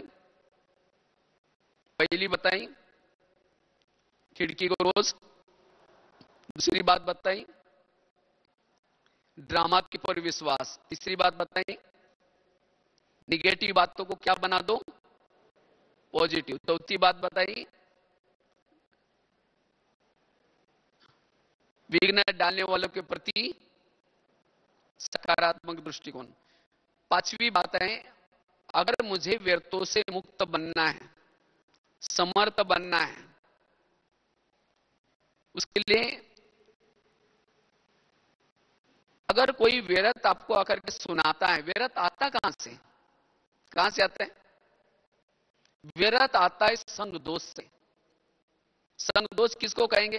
पहली बताई खिड़की को रोज, दूसरी बात बताई ड्रामा के पर विश्वास, तीसरी बात बताई निगेटिव बातों को क्या बना दो? पॉजिटिव। चौथी बात बताई विघ्न डालने वालों के प्रति सकारात्मक दृष्टिकोण। पांचवी बात है, अगर मुझे व्यर्थों से मुक्त बनना है, समर्थ बनना है, उसके लिए अगर कोई व्यर्थ आपको आकर के सुनाता है, व्यर्थ आता कहां से? कहां से आता है? व्यर्थ आता है संग दोष से। संग दोष किसको कहेंगे?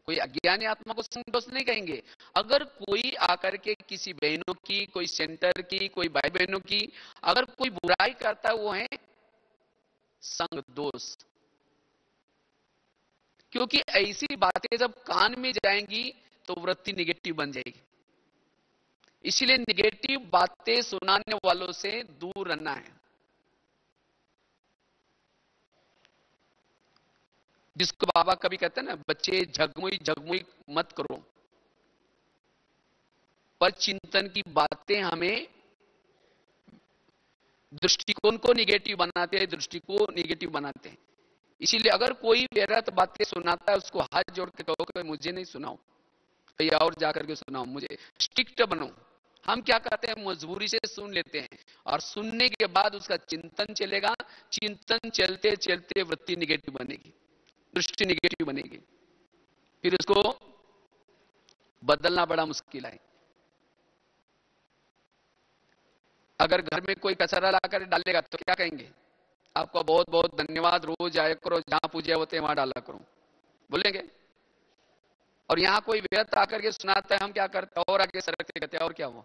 कोई अज्ञानी आत्मा को संग दोष नहीं कहेंगे। अगर कोई आकर के किसी बहनों की, कोई सेंटर की, कोई भाई बहनों की अगर कोई बुराई करता है, वो है संग दोष। क्योंकि ऐसी बातें जब कान में जाएंगी तो वृत्ति निगेटिव बन जाएगी। इसलिए निगेटिव बातें सुनाने वालों से दूर रहना है। जिसको बाबा कभी कहते हैं ना, बच्चे झगमुई झगमुई मत करो, पर चिंतन की बातें हमें दृष्टिकोण को निगेटिव बनाते हैं, दृष्टि को निगेटिव बनाते हैं। इसीलिए अगर कोई व्यर्थ बातें सुनाता है, उसको हाथ जोड़ के कहो कि मुझे नहीं सुनाओ, या और जाकर के सुनाओ, मुझे स्ट्रिक्ट बनो। हम क्या करते हैं, मजबूरी से सुन लेते हैं, और सुनने के बाद उसका चिंतन चलेगा, चिंतन चलते चलते वृत्ति निगेटिव बनेगी, दृष्टि निगेटिव बनेगी, फिर उसको बदलना बड़ा मुश्किल है। अगर घर में कोई कचरा लाकर डालेगा तो क्या कहेंगे? आपका बहुत बहुत धन्यवाद, रोज आया करो, जहां पूजा होते हैं वहां डाला करो, बोलेंगे। और यहां कोई व्यर्थ आकर के सुनाता है, हम क्या करते हैं, और आगे सरकते कहते हैं और क्या हुआ?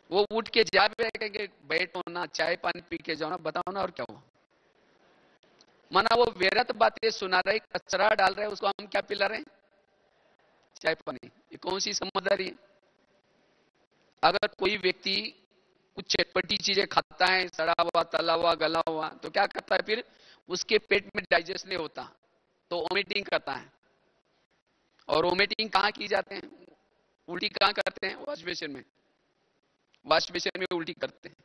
वो उठ के जा भी कहेंगे बैठो ना, चाय पानी पी के जाओ ना, बताओ ना और क्या हुआ? माना वो व्यर्थ बातें सुना रहे, कचरा डाल रहे, उसको हम क्या पिला रहे हैं? चाय पानी। ये कौन सी समझदारी है? अगर कोई व्यक्ति कुछ चटपटी चीजें खाता है, सड़ा हुआ, तला हुआ, गला हुआ, तो क्या करता है, फिर उसके पेट में डाइजेस्ट नहीं होता, तो वोमिटिंग करता है। और वोमिटिंग कहां की जाते हैं? उल्टी कहां करते हैं? वॉश बेसिन में। वॉश बेसिन में उल्टी करते हैं।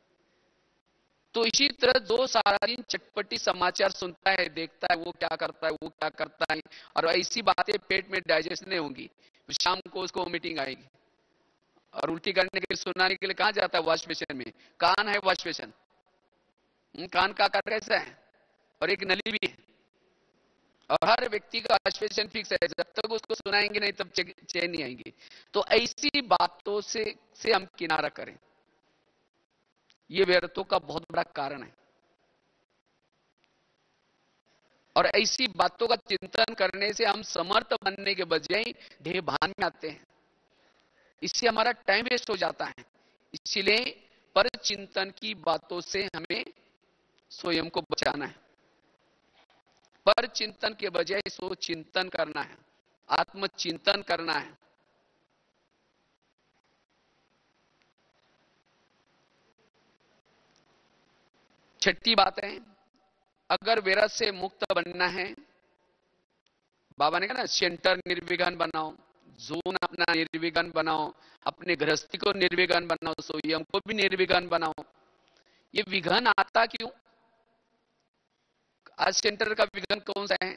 तो इसी तरह जो सारा दिन चटपटी समाचार सुनता है, देखता है, वो क्या करता है, वो क्या करता है, और ऐसी बातें पेट में डाइजेस्ट नहीं होंगी, शाम को उसको मीटिंग आएगी और उल्टी करने के लिए, सुनाने के लिए कहां जाता है? वॉश बेसिन में। कान है वॉश बेसिन, कान का आकार कैसा है, और एक नली भी है, और हर व्यक्ति का वॉश बेसिन फिक्स है, जब तक उसको सुनाएंगे नहीं तब चैन नहीं आएंगे। तो ऐसी बातों से हम किनारा करें, ये व्यर्थों का बहुत बड़ा कारण है। और ऐसी बातों का चिंतन करने से हम समर्थ बनने के बजाय ढेर भान में आते हैं, इससे हमारा टाइम वेस्ट हो जाता है। इसलिए पर चिंतन की बातों से हमें स्वयं को बचाना है। पर चिंतन के बजाय सो चिंतन करना है, आत्मचिंतन करना है। छठी बात है, अगर विरत से मुक्त बनना है, बाबा ने कहा ना, सेंटर निर्विघ्न बनाओ, जोन अपना निर्विघ्न बनाओ, अपने गृहस्थी को निर्विघ्न बनाओ, स्वयं को भी निर्विघ्न बनाओ। ये विघ्न आता क्यों? आज सेंटर का विघ्न कौन सा है?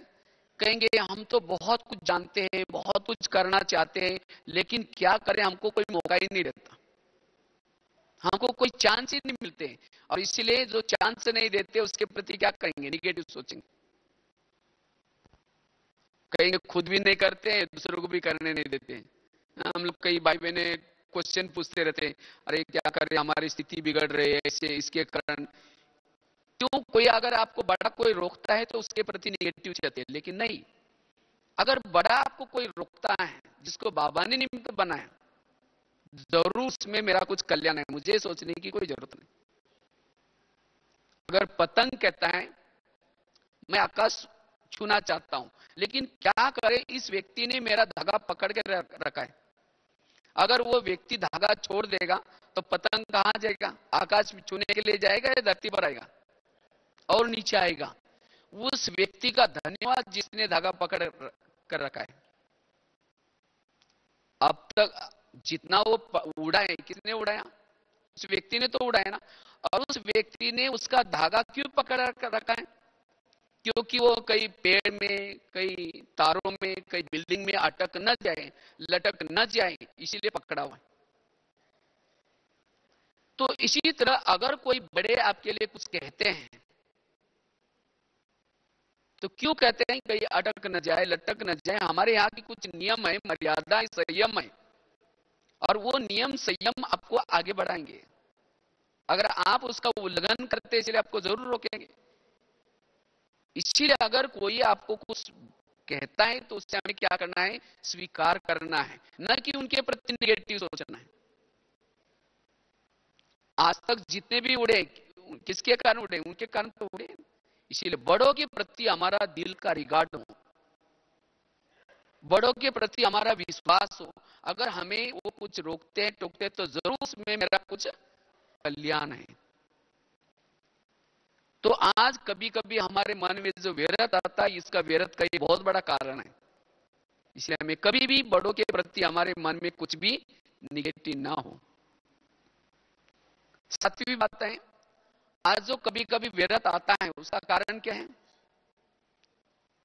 कहेंगे हम तो बहुत कुछ जानते हैं, बहुत कुछ करना चाहते हैं, लेकिन क्या करें, हमको कोई मौका ही नहीं देता, हमको कोई चांस ही नहीं मिलते, और इसीलिए जो चांस नहीं देते उसके प्रति क्या करेंगे? निगेटिव सोचेंगे, कहेंगे खुद भी नहीं करते, दूसरों को भी करने नहीं देते। हम लोग कई भाई बहने क्वेश्चन पूछते रहते हैं, अरे क्या करें, हमारी स्थिति बिगड़ रही है ऐसे, इसके कारण। क्यों? कोई अगर आपको बड़ा कोई रोकता है तो उसके प्रति निगेटिव चाहते हैं, लेकिन नहीं, अगर बड़ा आपको कोई रोकता है जिसको बाबा ने निमित्त बनाया, जरूर उसमें मेरा कुछ कल्याण है, मुझे सोचने की कोई जरूरत नहीं। अगर पतंग कहता है मैं आकाश छूना चाहता हूं, लेकिन क्या करे, इस व्यक्ति ने मेरा धागा पकड़ के रखा है, अगर वो व्यक्ति धागा छोड़ देगा तो पतंग कहां जाएगा? आकाश छूने के लिए जाएगा या धरती पर आएगा और नीचे आएगा? उस व्यक्ति का धन्यवाद जिसने धागा पकड़ कर रखा है। अब तक जितना वो उड़ा है, किसने उड़ाया? उस व्यक्ति ने तो उड़ाया ना। और उस व्यक्ति ने उसका धागा क्यों पकड़ कर रखा है? क्योंकि वो कई पेड़ में, कई तारों में, कई बिल्डिंग में अटक न जाए, लटक न जाए, इसीलिए पकड़ा हुआ है। तो इसी तरह अगर कोई बड़े आपके लिए कुछ कहते हैं तो क्यों कहते हैं? कहीं अटक न जाए, लटक न जाए। हमारे यहाँ की कुछ नियम है, मर्यादा, संयम है, और वो नियम संयम आपको आगे बढ़ाएंगे। अगर आप उसका उल्लंघन करते इसलिए आपको जरूर रोकेंगे। इसीलिए अगर कोई आपको कुछ कहता है तो उससे हमें क्या करना है? स्वीकार करना है, न कि उनके प्रति निगेटिव सोचना है। आज तक जितने भी उड़े, किसके कारण उड़े? उनके कारण तो उड़े। इसीलिए बड़ों के प्रति हमारा दिल का रिगार्ड हो, बड़ों के प्रति हमारा विश्वास हो। अगर हमें वो कुछ रोकते हैं, टोकते हैं, तो जरूर उसमें मेरा कुछ कल्याण है। तो आज कभी कभी हमारे मन में जो व्यर्थ आता है, इसका व्यर्थ का ये बहुत बड़ा कारण है। इसलिए हमें कभी भी बड़ों के प्रति हमारे मन में कुछ भी निगेटिव ना हो। सातवीं बात है, आज जो कभी कभी व्यर्थ आता है उसका कारण क्या है?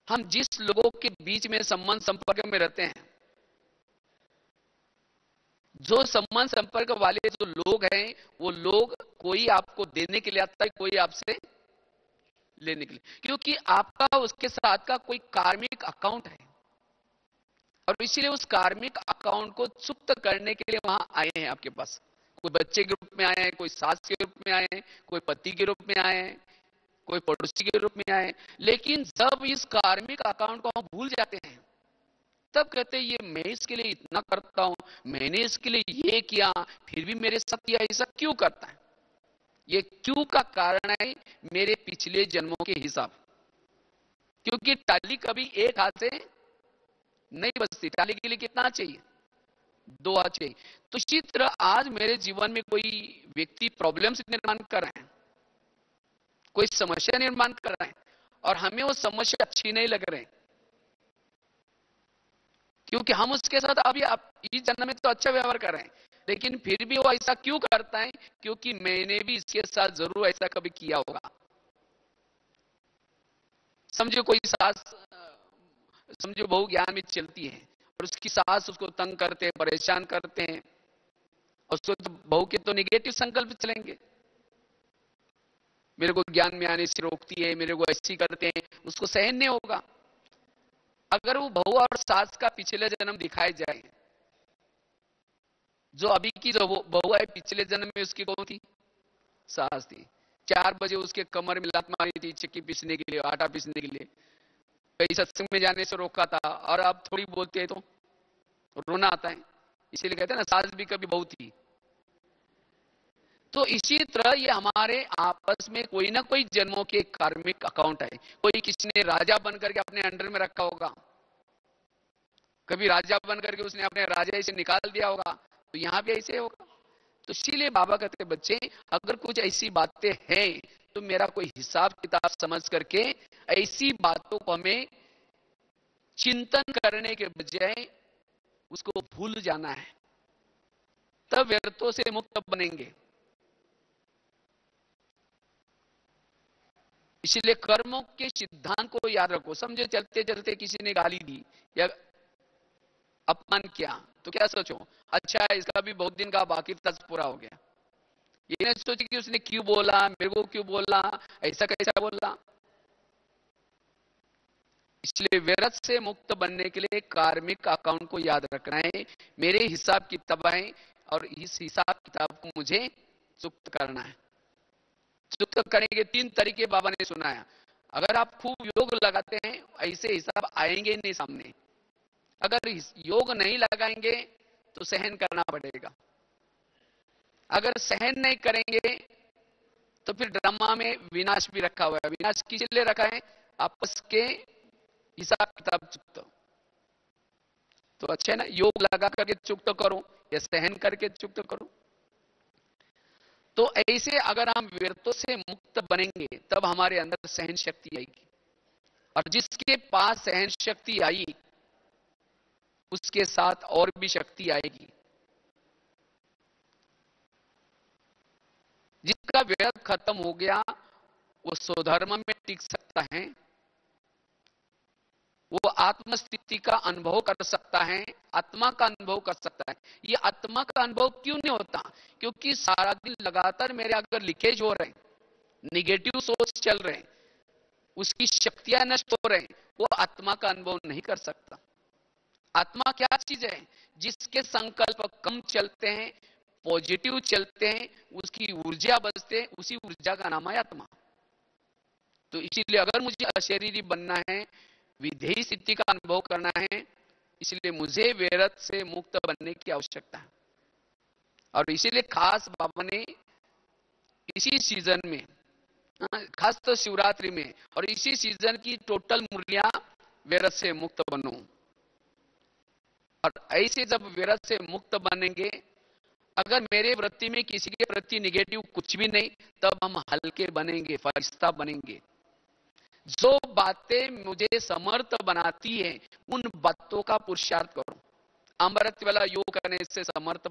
हम जिस लोगों के बीच में संबंध संपर्क में रहते हैं, जो संबंध संपर्क वाले जो लोग हैं, वो लोग कोई आपको देने के लिए आता है, कोई आपसे लेने के लिए, क्योंकि आपका उसके साथ का कोई कार्मिक अकाउंट है, और इसीलिए उस कार्मिक अकाउंट को चुक्त करने के लिए वहां आए हैं आपके पास। कोई बच्चे के रूप में आए हैं, कोई सास के रूप में आए हैं, कोई पति के रूप में आए हैं, कोई पड़ोसी के रूप में आए। लेकिन जब इस कार्मिक अकाउंट को हम भूल जाते हैं, तब कहते हैं ये मैं इसके लिए इतना करता हूं, मैंने इसके लिए ये किया, फिर भी मेरे साथ ये ऐसा क्यों करता है? ये क्यों का कारण है मेरे पिछले जन्मों के हिसाब। क्योंकि टाली कभी एक हाथ से नहीं बचती, टाली के लिए कितना चाहिए? दो हाथ चाहिए। तो इसी तरह आज मेरे जीवन में कोई व्यक्ति प्रॉब्लम्स निर्माण कर रहे हैं, कोई समस्या निर्माण कर रहे हैं, और हमें वो समस्या अच्छी नहीं लग रही, क्योंकि हम उसके साथ अभी आप इस जन्म में तो अच्छा व्यवहार कर रहे हैं, लेकिन फिर भी वो ऐसा क्यों करता है? क्योंकि मैंने भी इसके साथ जरूर ऐसा कभी किया होगा। समझो कोई सास, समझो बहू ज्ञान में चलती है और उसकी सास उसको तंग करते हैं, परेशान करते हैं, और उसको तो बहू के तो निगेटिव संकल्प चलेंगे, मेरे को ज्ञान में आने से रोकती है, मेरे को ऐसी करते हैं, उसको सहन नहीं होगा। अगर वो बहू और सास का पिछले जन्म दिखाए जाए, जो अभी की जो बहू है पिछले जन्म में उसकी कौन थी? सास थी। 4 बजे उसके कमर में लात मारी थी चक्की पीसने के लिए, आटा पीसने के लिए, कई सत्संग में जाने से रोका था, और अब थोड़ी बोलते हैं तो रोना आता है। इसीलिए कहते हैं ना, सास भी कभी बहू थी। तो इसी तरह ये हमारे आपस में कोई ना कोई जन्मों के कार्मिक अकाउंट है। कोई किसी ने राजा बन करके अपने अंडर में रखा होगा, कभी राजा बन करके उसने अपने राजा से निकाल दिया होगा, तो यहां भी ऐसे होगा। तो इसीलिए बाबा कहते बच्चे, अगर कुछ ऐसी बातें हैं तो मेरा कोई हिसाब किताब समझ करके ऐसी बातों को हमें चिंतन करने के बजाय उसको भूल जाना है, तब व्यर्थों से मुक्त बनेंगे। इसलिए कर्मों के सिद्धांत को याद रखो। समझे चलते चलते किसी ने गाली दी या अपमान किया तो क्या सोचो, अच्छा इसका भी बहुत दिन का बाकी था, पूरा हो गया। ये नहीं सोचे कि उसने क्यों बोला, मेरे को क्यों बोला, ऐसा कैसा बोला। इसलिए व्यर्थ से मुक्त बनने के लिए कार्मिक अकाउंट को याद रखना है, मेरे हिसाब किताब है, और इस हिसाब किताब को मुझे चुक्त करना है। चुक्त करने के 3 तरीके बाबा ने सुनाया। अगर आप खूब योग लगाते हैं, ऐसे हिसाब आएंगे नहीं सामने। अगर योग नहीं लगाएंगे तो सहन करना पड़ेगा। अगर सहन नहीं करेंगे तो फिर ड्रामा में विनाश भी रखा हुआ है। विनाश किस लिए रखा है? आपस के हिसाब किताब चुक्त। तो अच्छा है ना, योग लगा करके चुक्त करो या सहन करके चुक्त करो। तो ऐसे अगर हम व्यर्थों से मुक्त बनेंगे तब हमारे अंदर सहन शक्ति आएगी, और जिसके पास सहन शक्ति आई उसके साथ और भी शक्ति आएगी। जिसका व्यर्थ खत्म हो गया वो स्वधर्म में टिक सकता है, वो आत्म स्थिति का अनुभव कर सकता है, आत्मा का अनुभव कर सकता है। ये आत्मा का अनुभव क्यों नहीं होता? क्योंकि सारा दिन लगातार मेरे अगर लीकेज हो रहे हैं, निगेटिव सोच चल रहे हैं, उसकी शक्तियां नष्ट हो रहे हैं, वो आत्मा का अनुभव नहीं कर सकता। आत्मा क्या चीज है? जिसके संकल्प कम चलते हैं, पॉजिटिव चलते हैं, उसकी ऊर्जा बचते हैं, उसी ऊर्जा का नाम है आत्मा। तो इसीलिए अगर मुझे अशरीरी बनना है, विधेयी स्थिति का अनुभव करना है, इसलिए मुझे व्यर्थ से मुक्त बनने की आवश्यकता है। और इसीलिए खास बाबा ने इसी सीजन में, खास तो शिवरात्रि में, और इसी सीजन की टोटल मुरलियां व्यर्थ से मुक्त बनो। और ऐसे जब व्यर्थ से मुक्त बनेंगे, अगर मेरे वृत्ति में किसी के प्रति निगेटिव कुछ भी नहीं, तब हम हल्के बनेंगे, फरिश्ता बनेंगे। जो बातें मुझे समर्थ बनाती है उन बातों का पुरुषार्थ करो। अमृत वाला योग करने से समर्थ